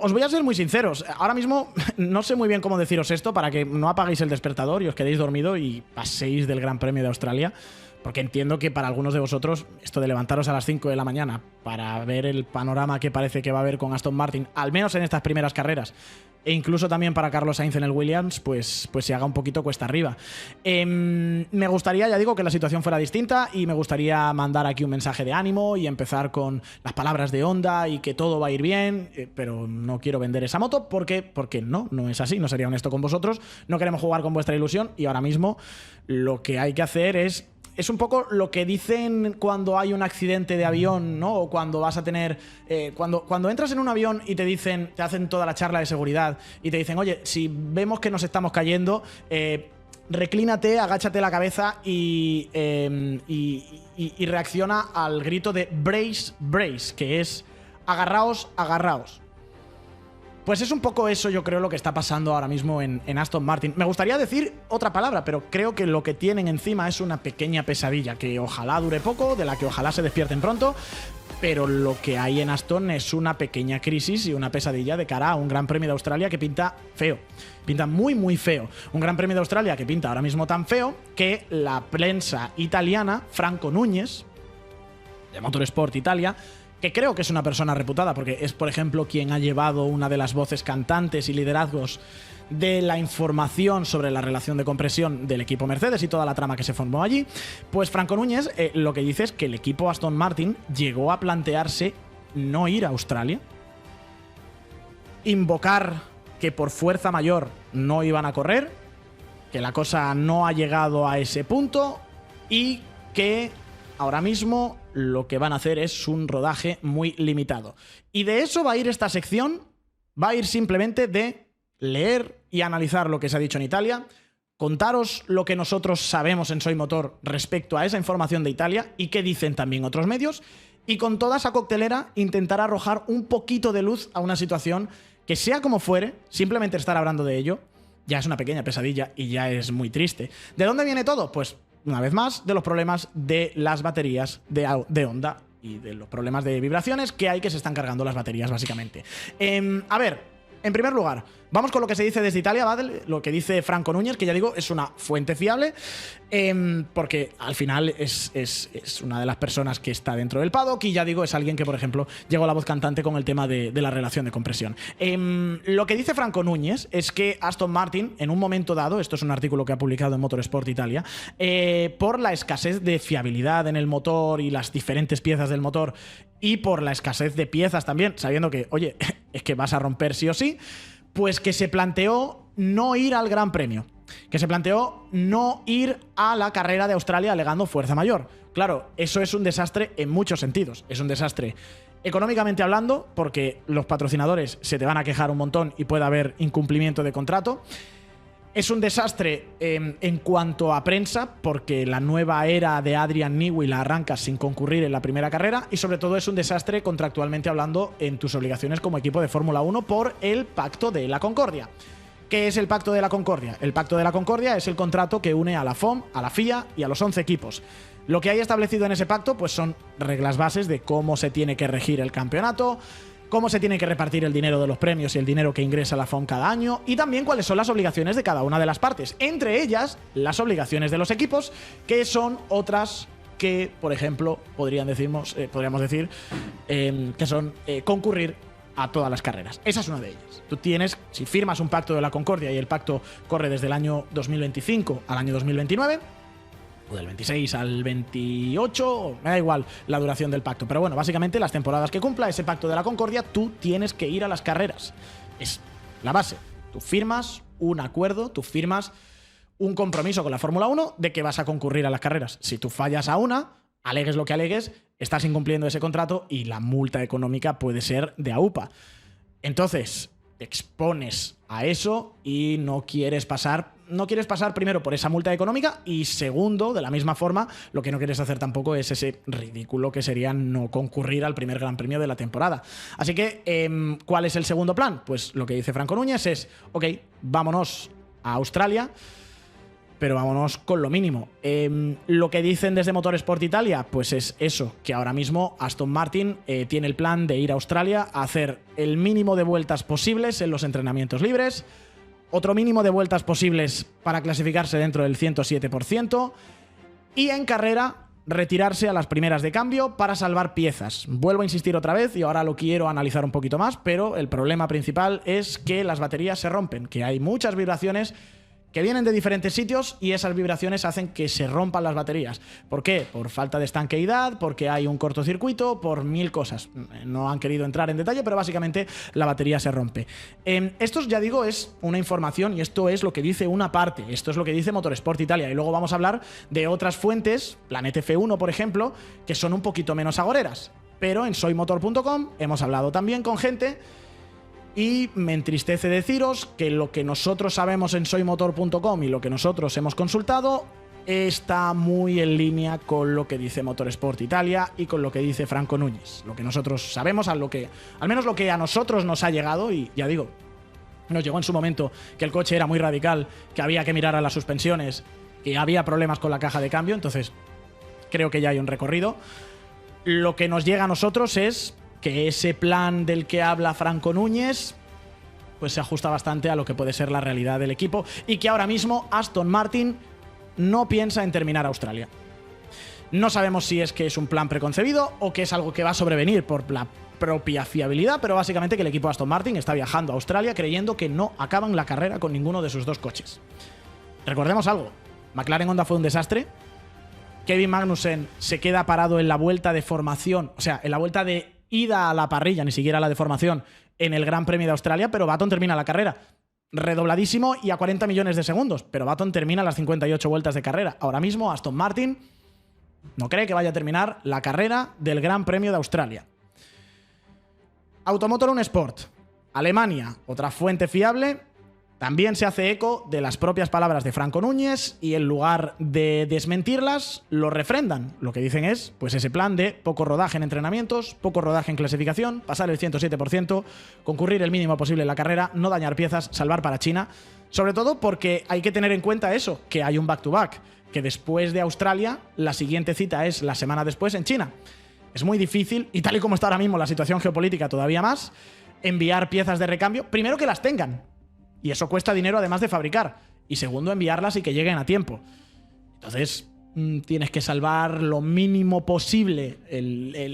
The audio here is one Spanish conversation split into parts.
os voy a ser muy sinceros. Ahora mismo no sé muy bien cómo deciros esto para que no apaguéis el despertador y os quedéis dormido y paséis del Gran Premio de Australia. Porque entiendo que para algunos de vosotros esto de levantaros a las 5 de la mañana para ver el panorama que parece que va a haber con Aston Martin, al menos en estas primeras carreras, e incluso también para Carlos Sainz en el Williams, pues se haga un poquito cuesta arriba. Me gustaría, ya digo, que la situación fuera distinta y me gustaría mandar aquí un mensaje de ánimo y empezar con las palabras de Honda y que todo va a ir bien, pero no quiero vender esa moto porque no es así, no sería honesto con vosotros, no queremos jugar con vuestra ilusión y ahora mismo lo que hay que hacer es un poco lo que dicen cuando hay un accidente de avión, ¿no? O cuando vas a tener... cuando entras en un avión y te hacen toda la charla de seguridad y te dicen, oye, si vemos que nos estamos cayendo, reclínate, agáchate la cabeza y reacciona al grito de brace, brace, que es agarraos, agarraos. Pues es un poco eso, yo creo, lo que está pasando ahora mismo en Aston Martin. Me gustaría decir otra palabra, pero creo que lo que tienen encima es una pequeña pesadilla que ojalá dure poco, de la que ojalá se despierten pronto, pero lo que hay en Aston es una pequeña crisis y una pesadilla de cara a un Gran Premio de Australia que pinta feo. Pinta muy, muy feo. Un Gran Premio de Australia que pinta ahora mismo tan feo que la prensa italiana, Franco Núñez, de Motorsport Italia, que creo que es una persona reputada porque es, por ejemplo, quien ha llevado una de las voces cantantes y liderazgos de la información sobre la relación de compresión del equipo Mercedes y toda la trama que se formó allí, pues Franco Núñez lo que dice es que el equipo Aston Martin llegó a plantearse no ir a Australia, invocar que por fuerza mayor no iban a correr, que la cosa no ha llegado a ese punto y que ahora mismo lo que van a hacer es un rodaje muy limitado. Y de eso va a ir esta sección, va a ir simplemente de leer y analizar lo que se ha dicho en Italia, contaros lo que nosotros sabemos en Soy Motor respecto a esa información de Italia y qué dicen también otros medios, y con toda esa coctelera intentar arrojar un poquito de luz a una situación que, sea como fuere, simplemente estar hablando de ello ya es una pequeña pesadilla y ya es muy triste. ¿De dónde viene todo? Pues una vez más, de los problemas de las baterías de Honda y de los problemas de vibraciones que hay, que se están cargando las baterías, básicamente. A ver, en primer lugar, vamos con lo que se dice desde Italia, ¿vale? Lo que dice Franco Núñez, que ya digo, es una fuente fiable, porque al final es una de las personas que está dentro del paddock y ya digo, es alguien que, por ejemplo, llegó la voz cantante con el tema de la relación de compresión. Lo que dice Franco Núñez es que Aston Martin, en un momento dado, esto es un artículo que ha publicado en Motorsport Italia, por la escasez de fiabilidad en el motor y las diferentes piezas del motor y por la escasez de piezas también, sabiendo que, oye, es que vas a romper sí o sí, pues que se planteó no ir al Gran Premio, que se planteó no ir a la carrera de Australia alegando fuerza mayor. Claro, eso es un desastre en muchos sentidos. Es un desastre económicamente hablando, porque los patrocinadores se te van a quejar un montón y puede haber incumplimiento de contrato. Es un desastre en cuanto a prensa, porque la nueva era de Adrian Newey la arranca sin concurrir en la primera carrera, y sobre todo es un desastre contractualmente hablando en tus obligaciones como equipo de Fórmula 1 por el Pacto de la Concordia. ¿Qué es el Pacto de la Concordia? El Pacto de la Concordia es el contrato que une a la FOM, a la FIA y a los 11 equipos. Lo que hay establecido en ese pacto pues son reglas bases de cómo se tiene que regir el campeonato, cómo se tiene que repartir el dinero de los premios y el dinero que ingresa la FOM cada año, y también cuáles son las obligaciones de cada una de las partes, entre ellas las obligaciones de los equipos, que son otras que, por ejemplo, podríamos decir que son concurrir a todas las carreras. Esa es una de ellas. Tú tienes, si firmas un pacto de la Concordia y el pacto corre desde el año 2025 al año 2029, o del 26 al 28, me da igual la duración del pacto, pero bueno, básicamente las temporadas que cumpla ese Pacto de la Concordia, tú tienes que ir a las carreras. Es la base. Tú firmas un acuerdo, tú firmas un compromiso con la Fórmula 1 de que vas a concurrir a las carreras. Si tú fallas a una, alegues lo que alegues, estás incumpliendo ese contrato y la multa económica puede ser de AUPA. Entonces, te expones a eso y no quieres pasar primero por esa multa económica, y segundo, de la misma forma, lo que no quieres hacer tampoco es ese ridículo que sería no concurrir al primer Gran Premio de la temporada. Así que, ¿cuál es el segundo plan? Pues lo que dice Franco Núñez es, ok, vámonos a Australia, pero vámonos con lo mínimo. Lo que dicen desde Motorsport Italia, pues es eso, que ahora mismo Aston Martin tiene el plan de ir a Australia a hacer el mínimo de vueltas posibles en los entrenamientos libres, otro mínimo de vueltas posibles para clasificarse dentro del 107% y en carrera retirarse a las primeras de cambio para salvar piezas. Vuelvo a insistir otra vez y ahora lo quiero analizar un poquito más, pero el problema principal es que las baterías se rompen, que hay muchas vibraciones que vienen de diferentes sitios y esas vibraciones hacen que se rompan las baterías. ¿Por qué? Por falta de estanqueidad, porque hay un cortocircuito, por 1000 cosas. No han querido entrar en detalle, pero básicamente la batería se rompe. Esto, ya digo, es una información y esto es lo que dice una parte. Esto es lo que dice Motorsport Italia. Y luego vamos a hablar de otras fuentes, Planet F1, por ejemplo, que son un poquito menos agoreras. Pero en soymotor.com hemos hablado también con gente. Y me entristece deciros que lo que nosotros sabemos en soymotor.com y lo que nosotros hemos consultado está muy en línea con lo que dice Motorsport Italia y con lo que dice Franco Núñez. Lo que nosotros sabemos, al menos lo que a nosotros nos ha llegado, y ya digo, nos llegó en su momento que el coche era muy radical, que había que mirar a las suspensiones, que había problemas con la caja de cambio, entonces creo que ya hay un recorrido. Lo que nos llega a nosotros es que ese plan del que habla Franco Núñez pues se ajusta bastante a lo que puede ser la realidad del equipo y que ahora mismo Aston Martin no piensa en terminar Australia. No sabemos si es que es un plan preconcebido o que es algo que va a sobrevenir por la propia fiabilidad, pero básicamente que el equipo Aston Martin está viajando a Australia creyendo que no acaban la carrera con ninguno de sus dos coches. Recordemos algo, McLaren Honda fue un desastre, Kevin Magnussen se queda parado en la vuelta de formación, o sea, en la vuelta de ida a la parrilla, ni siquiera la de formación, en el Gran Premio de Australia, pero Button termina la carrera. Redobladísimo y a 40 millones de segundos, pero Button termina las 58 vueltas de carrera. Ahora mismo Aston Martin no cree que vaya a terminar la carrera del Gran Premio de Australia. Automotor Un Sport, Alemania, otra fuente fiable, también se hace eco de las propias palabras de Franco Núñez y en lugar de desmentirlas, lo refrendan. Lo que dicen es, pues ese plan de poco rodaje en entrenamientos, poco rodaje en clasificación, pasar el 107%, concurrir el mínimo posible en la carrera, no dañar piezas, salvar para China. Sobre todo porque hay que tener en cuenta eso, que hay un back-to-back, que después de Australia, la siguiente cita es la semana después en China. Es muy difícil, y tal y como está ahora mismo la situación geopolítica todavía más, enviar piezas de recambio, primero que las tengan. Y eso cuesta dinero además de fabricar. Y segundo, enviarlas y que lleguen a tiempo. Entonces, tienes que salvar lo mínimo posible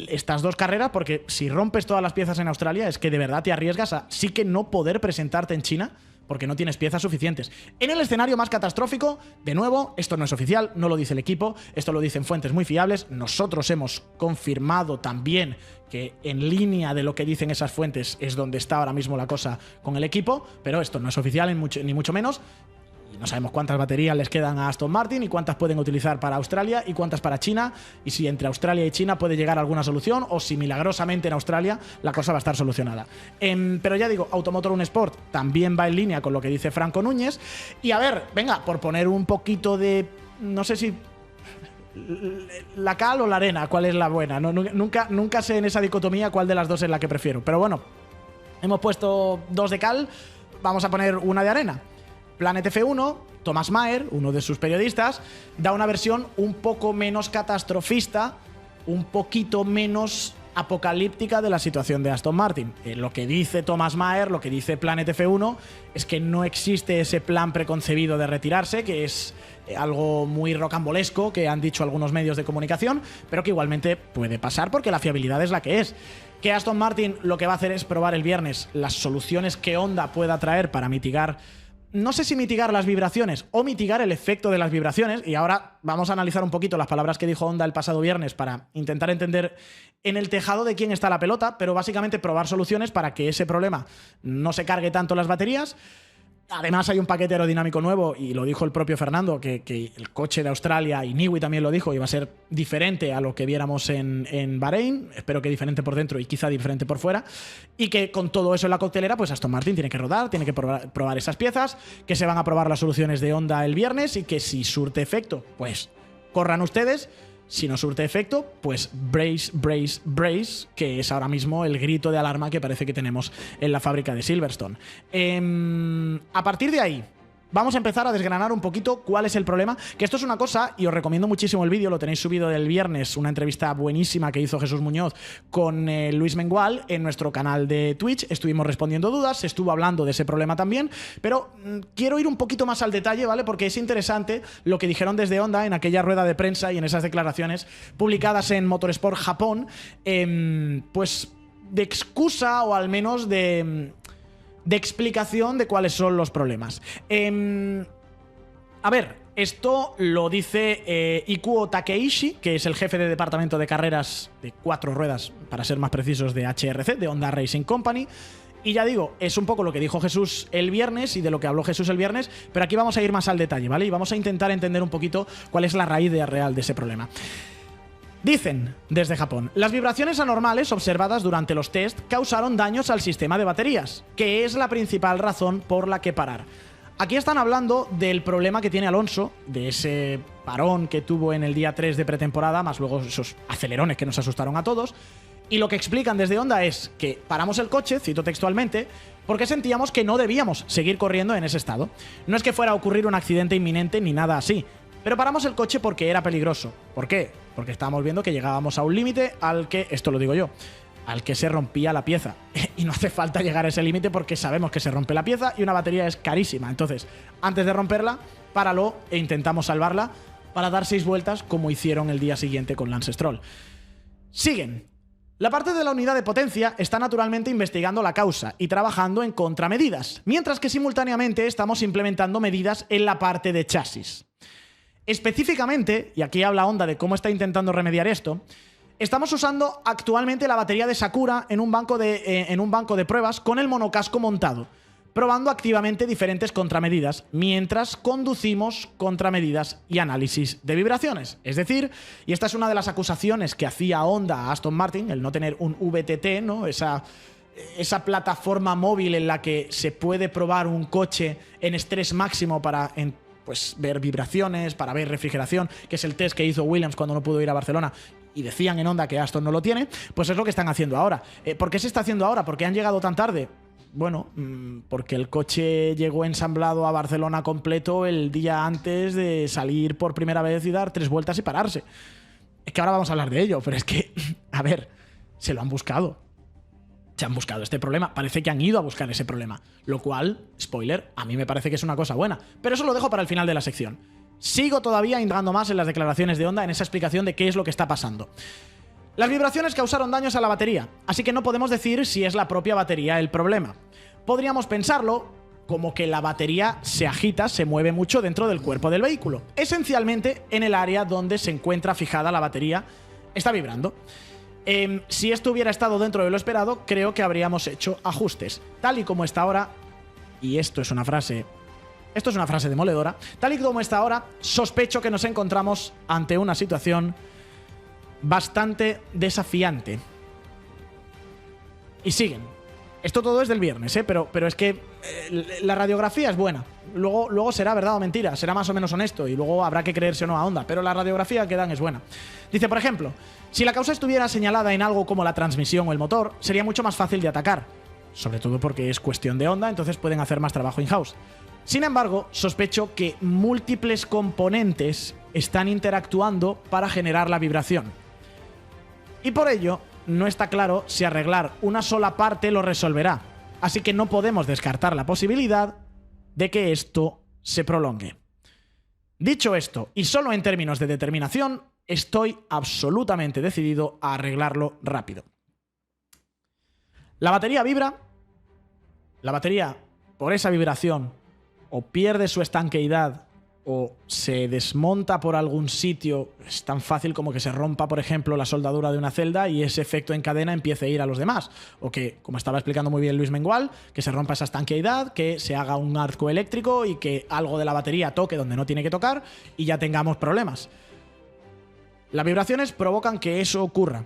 estas dos carreras, porque si rompes todas las piezas en Australia es que de verdad te arriesgas a sí que no poder presentarte en China porque no tienes piezas suficientes. En el escenario más catastrófico, de nuevo, esto no es oficial, no lo dice el equipo, esto lo dicen fuentes muy fiables, nosotros hemos confirmado también que en línea de lo que dicen esas fuentes es donde está ahora mismo la cosa con el equipo, pero esto no es oficial ni mucho menos. Y no sabemos cuántas baterías les quedan a Aston Martin y cuántas pueden utilizar para Australia y cuántas para China, y si entre Australia y China puede llegar a alguna solución o si milagrosamente en Australia la cosa va a estar solucionada. Pero ya digo, Automotor Un Sport también va en línea con lo que dice Franco Núñez. Y a ver, venga, por poner un poquito de... no sé si... la cal o la arena, cuál es la buena. No, nunca sé en esa dicotomía cuál de las dos es la que prefiero. Pero bueno, hemos puesto dos de cal, vamos a poner una de arena. Planet F1, Thomas Maher, uno de sus periodistas, da una versión un poco menos catastrofista, un poquito menos apocalíptica de la situación de Aston Martin. Lo que dice Thomas Maher, lo que dice Planet F1, es que no existe ese plan preconcebido de retirarse, que es algo muy rocambolesco que han dicho algunos medios de comunicación, pero que igualmente puede pasar porque la fiabilidad es la que es. Que Aston Martin lo que va a hacer es probar el viernes las soluciones que Honda pueda traer para mitigar, no sé si mitigar las vibraciones o mitigar el efecto de las vibraciones, y ahora vamos a analizar un poquito las palabras que dijo Honda el pasado viernes para intentar entender en el tejado de quién está la pelota, pero básicamente probar soluciones para que ese problema no se cargue tanto las baterías. Además hay un paquete aerodinámico nuevo y lo dijo el propio Fernando, que el coche de Australia, y Newey también lo dijo, iba a ser diferente a lo que viéramos en Bahrein, espero que diferente por dentro y quizá diferente por fuera, y que con todo eso en la coctelera, pues Aston Martin tiene que rodar, tiene que probar esas piezas, que se van a probar las soluciones de Honda el viernes y que si surte efecto, pues corran ustedes. Si no surte efecto, pues brace, brace, brace, que es ahora mismo el grito de alarma que parece que tenemos en la fábrica de Silverstone. A partir de ahí, vamos a empezar a desgranar un poquito cuál es el problema, que esto es una cosa, y os recomiendo muchísimo el vídeo, lo tenéis subido del viernes, una entrevista buenísima que hizo Jesús Muñoz con Luis Mengual en nuestro canal de Twitch. Estuvimos respondiendo dudas, se estuvo hablando de ese problema también, pero quiero ir un poquito más al detalle, ¿vale? Porque es interesante lo que dijeron desde Honda en aquella rueda de prensa y en esas declaraciones publicadas en Motorsport Japón, pues de excusa o al menos de explicación de cuáles son los problemas. A ver, esto lo dice Ikuo Takeishi, que es el jefe de departamento de carreras de 4 ruedas, para ser más precisos, de HRC, de Honda Racing Company. Y ya digo, es un poco lo que dijo Jesús el viernes y de lo que habló Jesús el viernes, pero aquí vamos a ir más al detalle, ¿vale? Y vamos a intentar entender un poquito cuál es la raíz real de ese problema. Dicen desde Japón, las vibraciones anormales observadas durante los test causaron daños al sistema de baterías, que es la principal razón por la que parar. Aquí están hablando del problema que tiene Alonso, de ese parón que tuvo en el día 3 de pretemporada, más luego esos acelerones que nos asustaron a todos. Y lo que explican desde Honda es que paramos el coche, cito textualmente, porque sentíamos que no debíamos seguir corriendo en ese estado. No es que fuera a ocurrir un accidente inminente ni nada así, pero paramos el coche porque era peligroso. ¿Por qué? Porque estábamos viendo que llegábamos a un límite al que, esto lo digo yo, al que se rompía la pieza. Y no hace falta llegar a ese límite porque sabemos que se rompe la pieza y una batería es carísima. Entonces, antes de romperla, páralo e intentamos salvarla para dar 6 vueltas como hicieron el día siguiente con Lance Stroll. Siguen. La parte de la unidad de potencia está naturalmente investigando la causa y trabajando en contramedidas, mientras que simultáneamente estamos implementando medidas en la parte de chasis. Específicamente, y aquí habla Honda de cómo está intentando remediar esto, estamos usando actualmente la batería de Sakura en un banco de pruebas con el monocasco montado, probando activamente diferentes contramedidas mientras conducimos contramedidas y análisis de vibraciones. Es decir, y esta es una de las acusaciones que hacía Honda a Aston Martin, el no tener un VTT, ¿no? Esa plataforma móvil en la que se puede probar un coche en estrés máximo para pues ver vibraciones, para ver refrigeración, que es el test que hizo Williams cuando no pudo ir a Barcelona, y decían en Honda que Aston no lo tiene, pues es lo que están haciendo ahora. ¿Por qué se está haciendo ahora? ¿Por qué han llegado tan tarde? Bueno, porque el coche llegó ensamblado a Barcelona completo el día antes de salir por primera vez y dar 3 vueltas y pararse. Es que ahora vamos a hablar de ello, pero es que, a ver, se lo han buscado. Se han buscado este problema. Parece que han ido a buscar ese problema. Lo cual, spoiler, a mí me parece que es una cosa buena. Pero eso lo dejo para el final de la sección. Sigo todavía indagando más en las declaraciones de Honda, en esa explicación de qué es lo que está pasando. Las vibraciones causaron daños a la batería, así que no podemos decir si es la propia batería el problema. Podríamos pensarlo como que la batería se agita, se mueve mucho dentro del cuerpo del vehículo. Esencialmente, en el área donde se encuentra fijada la batería, está vibrando. Si esto hubiera estado dentro de lo esperado, creo que habríamos hecho ajustes. Tal y como está ahora, y esto es una frase demoledora, tal y como está ahora, sospecho que nos encontramos ante una situación bastante desafiante. Y siguen. Esto todo es del viernes, pero es que la radiografía es buena. Luego será verdad o mentira, será más o menos honesto y luego habrá que creerse o no a Honda, pero la radiografía que dan es buena. Dice, por ejemplo, si la causa estuviera señalada en algo como la transmisión o el motor, sería mucho más fácil de atacar, sobre todo porque es cuestión de Honda, entonces pueden hacer más trabajo in-house. Sin embargo, sospecho que múltiples componentes están interactuando para generar la vibración. Y por ello, no está claro si arreglar una sola parte lo resolverá, así que no podemos descartar la posibilidad de que esto se prolongue. Dicho esto, y solo en términos de determinación, estoy absolutamente decidido a arreglarlo rápido. La batería vibra, la batería, por esa vibración, o pierde su estanqueidad o se desmonta por algún sitio. Es tan fácil como que se rompa, por ejemplo, la soldadura de una celda y ese efecto en cadena empiece a ir a los demás. O que, como estaba explicando muy bien Luis Mengual, que se rompa esa estanqueidad, que se haga un arco eléctrico y que algo de la batería toque donde no tiene que tocar y ya tengamos problemas. Las vibraciones provocan que eso ocurra.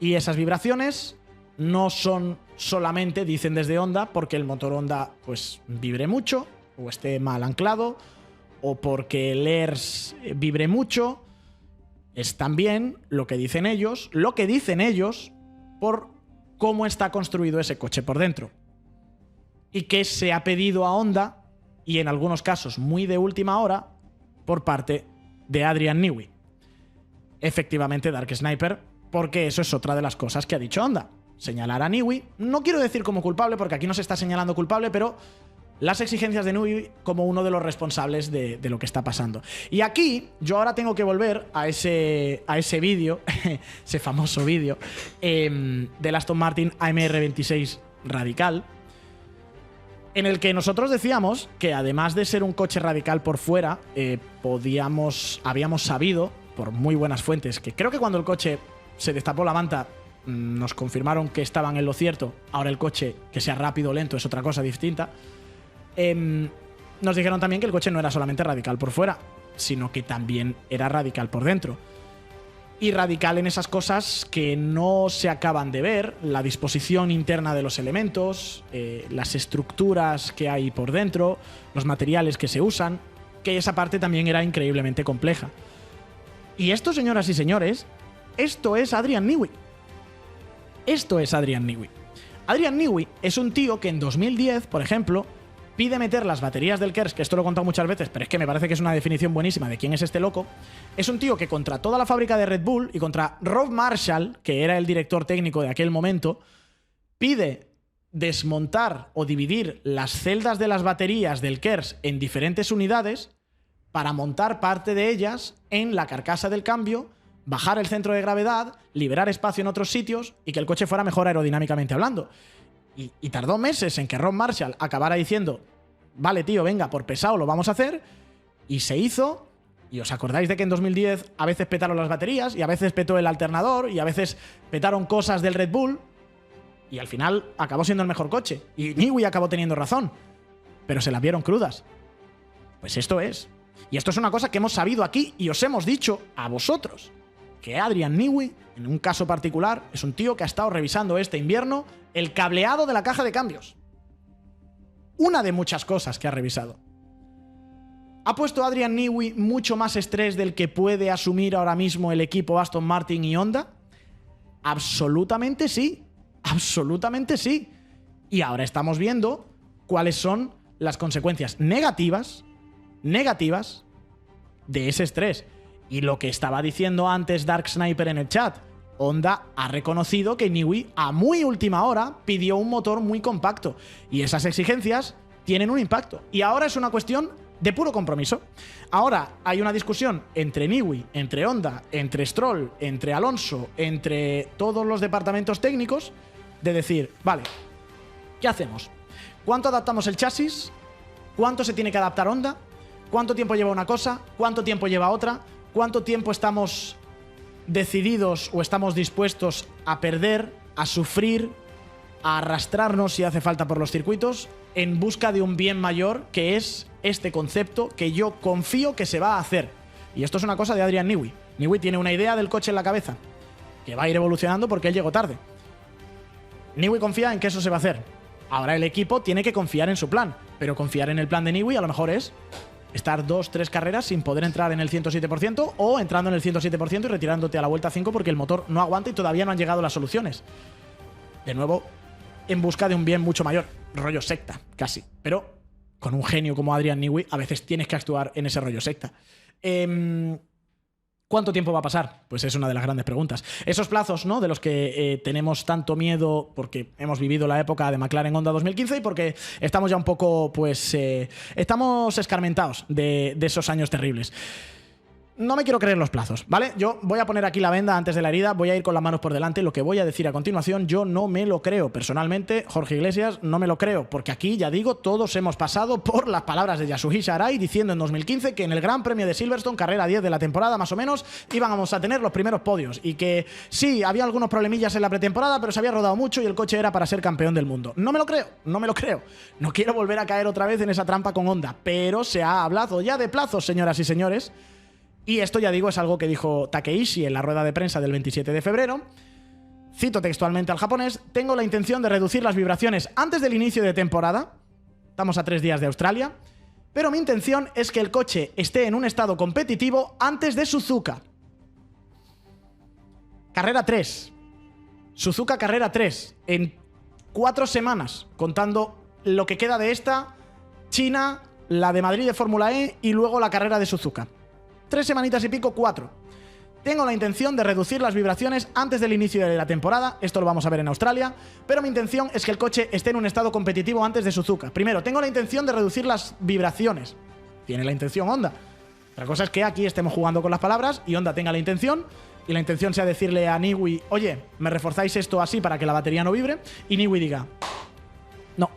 Y esas vibraciones no son solamente, dicen desde Honda, porque el motor Honda pues vibre mucho o esté mal anclado, o porque el ERS vibre mucho. Es también lo que dicen ellos por cómo está construido ese coche por dentro. Y que se ha pedido a Honda y en algunos casos muy de última hora por parte de Adrian Newey. Efectivamente, Dark Sniper, porque eso es otra de las cosas que ha dicho Honda. Señalar a Newey, no quiero decir como culpable, porque aquí no se está señalando culpable, pero las exigencias de Newey como uno de los responsables de lo que está pasando. Y aquí yo ahora tengo que volver a ese vídeo, ese famoso vídeo, del Aston Martin AMR 26 Radical, en el que nosotros decíamos que además de ser un coche radical por fuera, habíamos sabido, por muy buenas fuentes, que creo que cuando el coche se destapó la manta nos confirmaron que estaban en lo cierto. Ahora el coche, que sea rápido o lento, es otra cosa distinta. Nos dijeron también que el coche no era solamente radical por fuera, sino que también era radical por dentro. Y radical en esas cosas que no se acaban de ver, la disposición interna de los elementos, las estructuras que hay por dentro, los materiales que se usan, que esa parte también era increíblemente compleja. Y esto, señoras y señores, esto es Adrian Newey. Esto es Adrian Newey. Adrian Newey es un tío que en 2010, por ejemplo, pide meter las baterías del KERS, que esto lo he contado muchas veces, pero es que me parece que es una definición buenísima de quién es este loco. Es un tío que contra toda la fábrica de Red Bull y contra Rob Marshall, que era el director técnico de aquel momento, pide desmontar o dividir las celdas de las baterías del KERS en diferentes unidades para montar parte de ellas en la carcasa del cambio, bajar el centro de gravedad, liberar espacio en otros sitios y que el coche fuera mejor aerodinámicamente hablando. Y tardó meses en que Rob Marshall acabara diciendo, vale tío, venga, por pesado lo vamos a hacer, y se hizo. Y os acordáis de que en 2010 a veces petaron las baterías y a veces petó el alternador y a veces petaron cosas del Red Bull y al final acabó siendo el mejor coche y Newey acabó teniendo razón, pero se las vieron crudas. Pues esto es. Y esto es una cosa que hemos sabido aquí y os hemos dicho a vosotros, que Adrian Newey, en un caso particular, es un tío que ha estado revisando este invierno el cableado de la caja de cambios. Una de muchas cosas que ha revisado. ¿Ha puesto Adrian Newey mucho más estrés del que puede asumir ahora mismo el equipo Aston Martin y Honda? Absolutamente sí. Absolutamente sí. Y ahora estamos viendo cuáles son las consecuencias negativas de ese estrés. Y lo que estaba diciendo antes Dark Sniper en el chat, Honda ha reconocido que Newey a muy última hora pidió un motor muy compacto y esas exigencias tienen un impacto. Y ahora es una cuestión de puro compromiso. Ahora hay una discusión entre Newey, entre Honda, entre Stroll, entre Alonso, entre todos los departamentos técnicos de decir, vale, ¿qué hacemos? ¿Cuánto adaptamos el chasis? ¿Cuánto se tiene que adaptar Honda? ¿Cuánto tiempo lleva una cosa? ¿Cuánto tiempo lleva otra? ¿Cuánto tiempo estamos decididos o estamos dispuestos a perder, a sufrir, a arrastrarnos si hace falta por los circuitos en busca de un bien mayor, que es este concepto que yo confío que se va a hacer? Y esto es una cosa de Adrian Newey. Newey tiene una idea del coche en la cabeza que va a ir evolucionando porque él llegó tarde. Newey confía en que eso se va a hacer. Ahora el equipo tiene que confiar en su plan, pero confiar en el plan de Newey a lo mejor es estar 2-3 carreras sin poder entrar en el 107% o entrando en el 107% y retirándote a la vuelta 5 porque el motor no aguanta y todavía no han llegado las soluciones. De nuevo, en busca de un bien mucho mayor. Rollo secta, casi. Pero con un genio como Adrian Newey a veces tienes que actuar en ese rollo secta. ¿Cuánto tiempo va a pasar? Pues es una de las grandes preguntas. Esos plazos, ¿no?, de los que tenemos tanto miedo porque hemos vivido la época de McLaren Honda 2015 y porque estamos ya un poco, pues, estamos escarmentados de esos años terribles. No me quiero creer los plazos, ¿vale? Yo voy a poner aquí la venda antes de la herida, voy a ir con las manos por delante. Lo que voy a decir a continuación, yo no me lo creo. Personalmente, Jorge Iglesias, no me lo creo, porque aquí, ya digo, todos hemos pasado por las palabras de Yasuhisa Arai diciendo en 2015 que en el Gran Premio de Silverstone, carrera 10 de la temporada más o menos, íbamos a tener los primeros podios y que sí, había algunos problemillas en la pretemporada, pero se había rodado mucho y el coche era para ser campeón del mundo. No me lo creo, no me lo creo. No quiero volver a caer otra vez en esa trampa con Honda, pero se ha hablado ya de plazos, señoras y señores. Y esto, ya digo, es algo que dijo Takeishi en la rueda de prensa del 27 de febrero. Cito textualmente al japonés: tengo la intención de reducir las vibraciones antes del inicio de temporada. Estamos a 3 días de Australia. Pero mi intención es que el coche esté en un estado competitivo antes de Suzuka. Carrera 3. Suzuka carrera 3. En 4 semanas, contando lo que queda de esta, China, la de Madrid de Fórmula E y luego la carrera de Suzuka. 3 semanitas y pico, 4. Tengo la intención de reducir las vibraciones antes del inicio de la temporada, esto lo vamos a ver en Australia, pero mi intención es que el coche esté en un estado competitivo antes de Suzuka. Primero, tengo la intención de reducir las vibraciones. Tiene la intención Honda. Otra cosa es que aquí estemos jugando con las palabras y Honda tenga la intención, y la intención sea decirle a Niwi, oye, ¿me reforzáis esto así para que la batería no vibre? Y Niwi diga, no,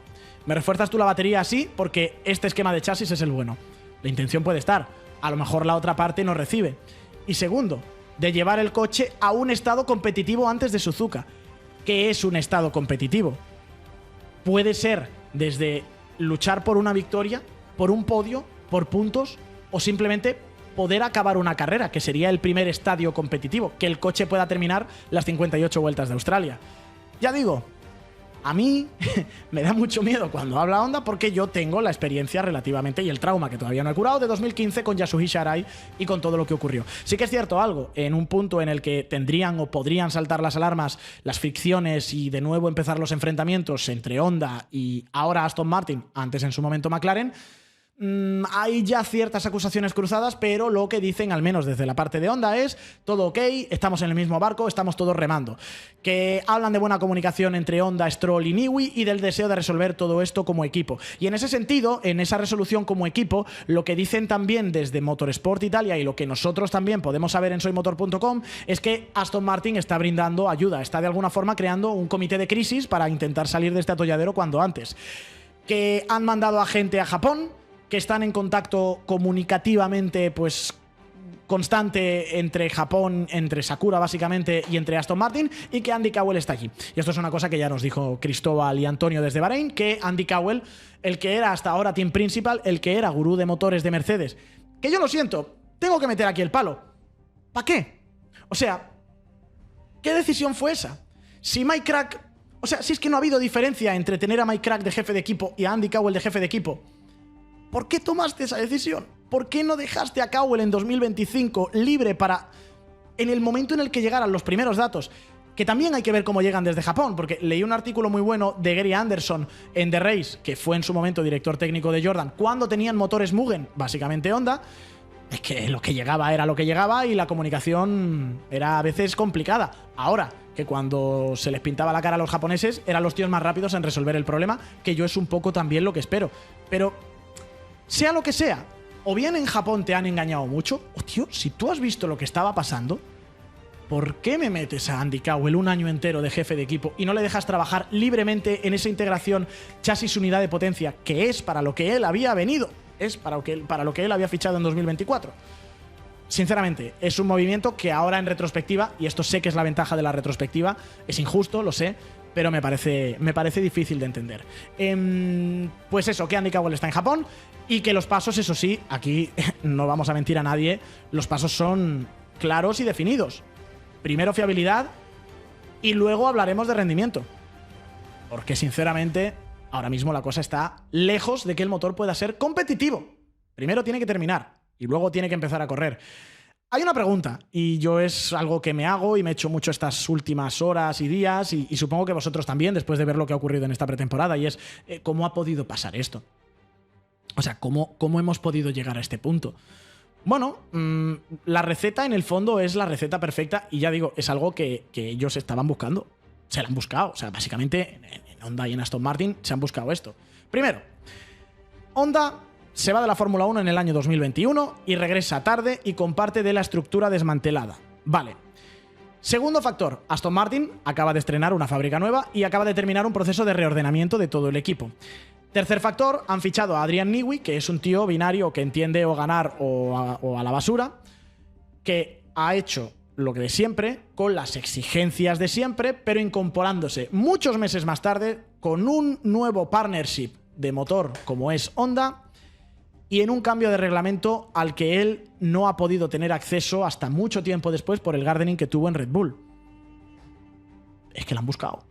me refuerzas tú la batería así porque este esquema de chasis es el bueno. La intención puede estar. A lo mejor la otra parte no recibe. Y segundo, de llevar el coche a un estado competitivo antes de Suzuka. ¿Qué es un estado competitivo? Puede ser desde luchar por una victoria, por un podio, por puntos, o simplemente poder acabar una carrera, que sería el primer estadio competitivo, que el coche pueda terminar las 58 vueltas de Australia. Ya digo, a mí me da mucho miedo cuando habla Honda porque yo tengo la experiencia relativamente y el trauma que todavía no he curado de 2015 con Yasuhisa Arai y con todo lo que ocurrió. Sí que es cierto algo, en un punto en el que tendrían o podrían saltar las alarmas, las fricciones y de nuevo empezar los enfrentamientos entre Honda y ahora Aston Martin, antes en su momento McLaren, hay ya ciertas acusaciones cruzadas, pero lo que dicen, al menos desde la parte de Honda, es todo ok, estamos en el mismo barco, estamos todos remando. Que hablan de buena comunicación entre Honda, Stroll y Newey y del deseo de resolver todo esto como equipo. Y en ese sentido, en esa resolución como equipo, lo que dicen también desde Motorsport Italia y lo que nosotros también podemos saber en soymotor.com es que Aston Martin está brindando ayuda, está de alguna forma creando un comité de crisis para intentar salir de este atolladero cuando antes. Que han mandado a gente a Japón, que están en contacto comunicativamente, pues, constante entre Japón, entre Sakura básicamente y entre Aston Martin, y que Andy Cowell está allí. Y esto es una cosa que ya nos dijo Cristóbal y Antonio desde Bahrein, que Andy Cowell, el que era hasta ahora team principal, el que era gurú de motores de Mercedes, que yo lo siento, tengo que meter aquí el palo. ¿Para qué? O sea, ¿qué decisión fue esa? Si Mike Crack... O sea, si es que no ha habido diferencia entre tener a Mike Crack de jefe de equipo y a Andy Cowell de jefe de equipo, ¿por qué tomaste esa decisión? ¿Por qué no dejaste a Cowell en 2025 libre para, en el momento en el que llegaran los primeros datos? Que también hay que ver cómo llegan desde Japón, porque leí un artículo muy bueno de Gary Anderson en The Race, que fue en su momento director técnico de Jordan, cuando tenían motores Mugen, básicamente Honda. Es que lo que llegaba era lo que llegaba y la comunicación era a veces complicada. Ahora, que cuando se les pintaba la cara a los japoneses, eran los tíos más rápidos en resolver el problema, que yo es un poco también lo que espero. Pero sea lo que sea, o bien en Japón te han engañado mucho, o tío, si tú has visto lo que estaba pasando, ¿por qué me metes a Andy Cowell un año entero de jefe de equipo y no le dejas trabajar libremente en esa integración chasis-unidad de potencia, que es para lo que él había venido, es para lo que él había fichado en 2024? Sinceramente, es un movimiento que ahora en retrospectiva, y esto sé que es la ventaja de la retrospectiva, es injusto, lo sé, pero me parece difícil de entender. Pues eso, que Andy Cowell está en Japón y que los pasos, eso sí, aquí no vamos a mentir a nadie, los pasos son claros y definidos. Primero fiabilidad y luego hablaremos de rendimiento. Porque sinceramente, ahora mismo la cosa está lejos de que el motor pueda ser competitivo. Primero tiene que terminar y luego tiene que empezar a correr. Hay una pregunta, y yo es algo que me hago y me he hecho mucho estas últimas horas y días, y supongo que vosotros también, después de ver lo que ha ocurrido en esta pretemporada, y es, ¿cómo ha podido pasar esto? O sea, ¿cómo hemos podido llegar a este punto? Bueno, la receta en el fondo es la receta perfecta, y ya digo, es algo que ellos estaban buscando. Se la han buscado, o sea, básicamente en Honda y en Aston Martin se han buscado esto. Primero, Honda se va de la Fórmula 1 en el año 2021 y regresa tarde y con parte de la estructura desmantelada. Vale. Segundo factor, Aston Martin acaba de estrenar una fábrica nueva y acaba de terminar un proceso de reordenamiento de todo el equipo. Tercer factor, han fichado a Adrian Newey, que es un tío binario que entiende o ganar o a la basura, que ha hecho lo que de siempre, con las exigencias de siempre, pero incorporándose muchos meses más tarde con un nuevo partnership de motor como es Honda, y en un cambio de reglamento al que él no ha podido tener acceso hasta mucho tiempo después por el gardening que tuvo en Red Bull. Es que lo han buscado.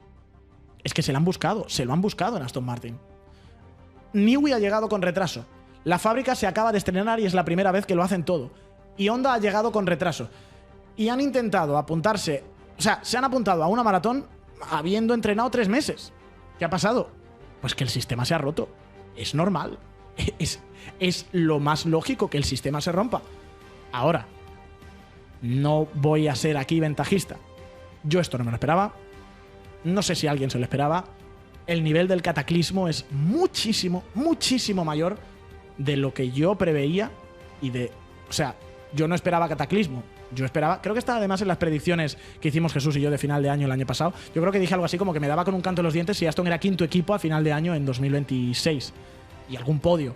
Es que se lo han buscado en Aston Martin. Newey ha llegado con retraso. La fábrica se acaba de estrenar y es la primera vez que lo hacen todo. Y Honda ha llegado con retraso. Y han intentado apuntarse... O sea, se han apuntado a una maratón habiendo entrenado 3 meses. ¿Qué ha pasado? Pues que el sistema se ha roto. Es normal. es lo más lógico que el sistema se rompa. Ahora, no voy a ser aquí ventajista. Yo esto no me lo esperaba. No sé si alguien se lo esperaba. El nivel del cataclismo es muchísimo, muchísimo mayor de lo que yo preveía o sea, yo no esperaba cataclismo. Yo esperaba, creo que estaba además en las predicciones que hicimos Jesús y yo de final de año el año pasado. Yo creo que dije algo así como que me daba con un canto en los dientes si Aston era quinto equipo a final de año en 2026. Y algún podio.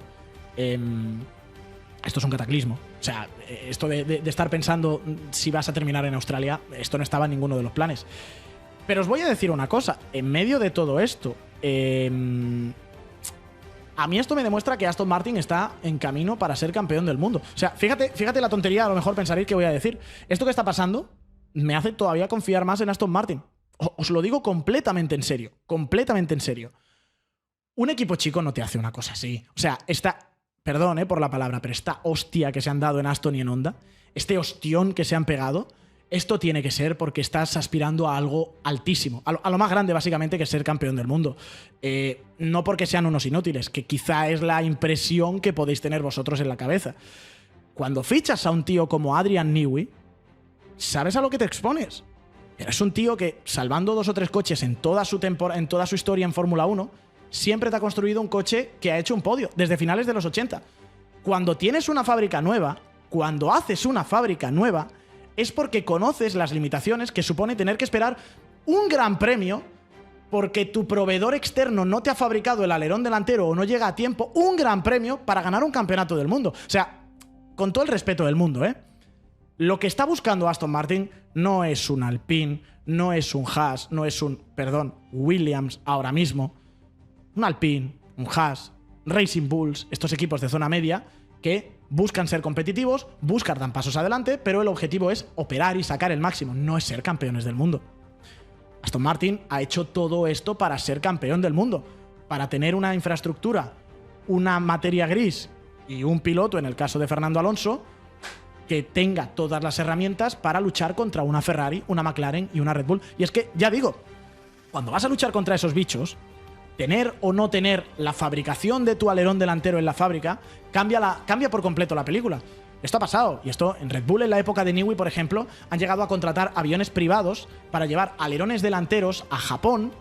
Esto es un cataclismo. O sea, esto de estar pensando si vas a terminar en Australia, esto no estaba en ninguno de los planes. Pero os voy a decir una cosa. En medio de todo esto, a mí esto me demuestra que Aston Martin está en camino para ser campeón del mundo. O sea, fíjate la tontería, a lo mejor pensaréis que voy a decir. Esto que está pasando me hace todavía confiar más en Aston Martin. Os lo digo completamente en serio. Completamente en serio. Un equipo chico no te hace una cosa así. O sea, perdón por la palabra, pero esta hostia que se han dado en Aston y en Honda, este ostión que se han pegado, esto tiene que ser porque estás aspirando a algo altísimo, a lo más grande básicamente, que es ser campeón del mundo. No porque sean unos inútiles, que quizá es la impresión que podéis tener vosotros en la cabeza. Cuando fichas a un tío como Adrian Newey, ¿sabes a lo que te expones? Es un tío que, salvando 2 o 3 coches en toda su historia en Fórmula 1, siempre te ha construido un coche que ha hecho un podio, desde finales de los 80. Cuando tienes una fábrica nueva, cuando haces una fábrica nueva, es porque conoces las limitaciones que supone tener que esperar un gran premio porque tu proveedor externo no te ha fabricado el alerón delantero o no llega a tiempo, un gran premio para ganar un campeonato del mundo. O sea, con todo el respeto del mundo, lo que está buscando Aston Martin no es un Alpine, no es un Haas, no es un, Williams ahora mismo. Un Alpine, un Haas, Racing Bulls, estos equipos de zona media que buscan ser competitivos, buscan dar pasos adelante, pero el objetivo es operar y sacar el máximo, no es ser campeones del mundo. Aston Martin ha hecho todo esto para ser campeón del mundo, para tener una infraestructura, una materia gris y un piloto, en el caso de Fernando Alonso, que tenga todas las herramientas para luchar contra una Ferrari, una McLaren y una Red Bull. Y es que, ya digo, cuando vas a luchar contra esos bichos, tener o no tener la fabricación de tu alerón delantero en la fábrica cambia por completo la película. Esto ha pasado, y esto en Red Bull, en la época de Newey, por ejemplo, han llegado a contratar aviones privados para llevar alerones delanteros a Japón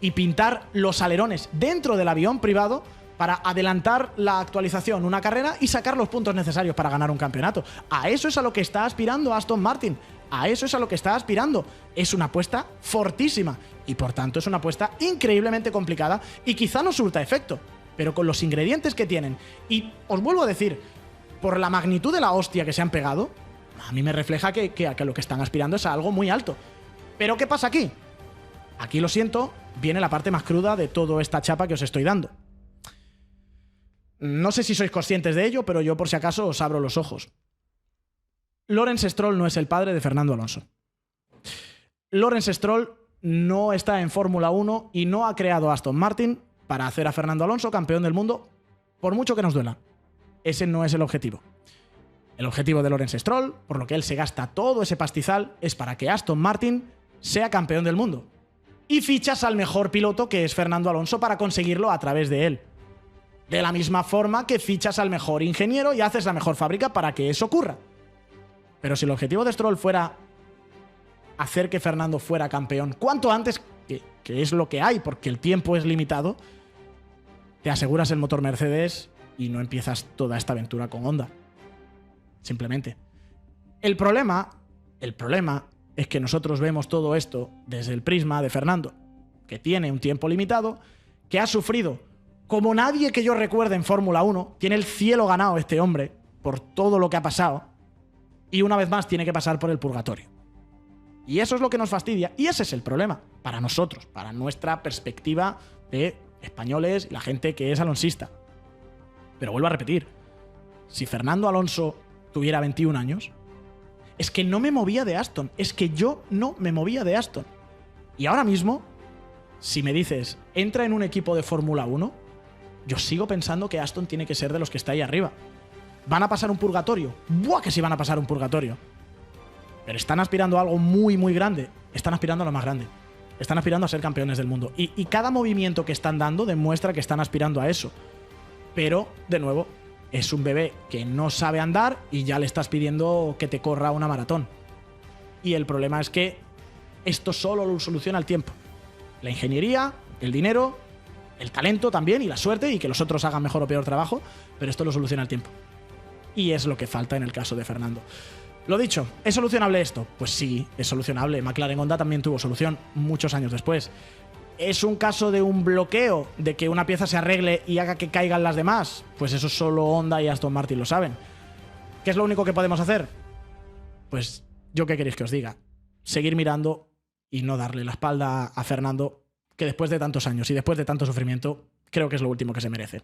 y pintar los alerones dentro del avión privado para adelantar la actualización, una carrera, y sacar los puntos necesarios para ganar un campeonato. A eso es a lo que está aspirando Aston Martin. A eso es a lo que está aspirando. Es una apuesta fortísima y por tanto es una apuesta increíblemente complicada y quizá no surta efecto, pero con los ingredientes que tienen. Y os vuelvo a decir, por la magnitud de la hostia que se han pegado, a mí me refleja que lo que están aspirando es a algo muy alto. ¿Pero qué pasa aquí? Aquí, lo siento, viene la parte más cruda de toda esta chapa que os estoy dando. No sé si sois conscientes de ello, pero yo por si acaso os abro los ojos. Lawrence Stroll no es el padre de Fernando Alonso. Lawrence Stroll no está en Fórmula 1 y no ha creado Aston Martin para hacer a Fernando Alonso campeón del mundo, por mucho que nos duela. Ese no es el objetivo. El objetivo de Lawrence Stroll, por lo que él se gasta todo ese pastizal, es para que Aston Martin sea campeón del mundo. Y fichas al mejor piloto, que es Fernando Alonso, para conseguirlo a través de él. De la misma forma que fichas al mejor ingeniero y haces la mejor fábrica para que eso ocurra. Pero si el objetivo de Stroll fuera hacer que Fernando fuera campeón cuanto antes, que es lo que hay porque el tiempo es limitado, te aseguras el motor Mercedes y no empiezas toda esta aventura con Honda. Simplemente. El problema es que nosotros vemos todo esto desde el prisma de Fernando, que tiene un tiempo limitado, que ha sufrido como nadie que yo recuerde en Fórmula 1, tiene el cielo ganado este hombre por todo lo que ha pasado, y una vez más tiene que pasar por el purgatorio. Y eso es lo que nos fastidia, y ese es el problema para nosotros, para nuestra perspectiva de españoles y la gente que es alonsista. Pero vuelvo a repetir, si Fernando Alonso tuviera 21 años, es que no me movía de Aston, es que yo no me movía de Aston. Y ahora mismo, si me dices, entra en un equipo de Fórmula 1, yo sigo pensando que Aston tiene que ser de los que está ahí arriba. ¿Van a pasar un purgatorio? ¡Buah, que sí van a pasar un purgatorio! Pero están aspirando a algo muy, muy grande. Están aspirando a lo más grande. Están aspirando a ser campeones del mundo. Y cada movimiento que están dando demuestra que están aspirando a eso. Pero, de nuevo, es un bebé que no sabe andar y ya le estás pidiendo que te corra una maratón. Y el problema es que esto solo lo soluciona el tiempo. La ingeniería, el dinero, el talento también y la suerte y que los otros hagan mejor o peor trabajo, pero esto lo soluciona el tiempo. Y es lo que falta en el caso de Fernando. Lo dicho, ¿es solucionable esto? Pues sí, es solucionable. McLaren Honda también tuvo solución muchos años después. ¿Es un caso de un bloqueo, de que una pieza se arregle y haga que caigan las demás? Pues eso solo Honda y Aston Martin lo saben. ¿Qué es lo único que podemos hacer? Pues yo qué queréis que os diga. Seguir mirando y no darle la espalda a Fernando, que después de tantos años y después de tanto sufrimiento, creo que es lo último que se merece.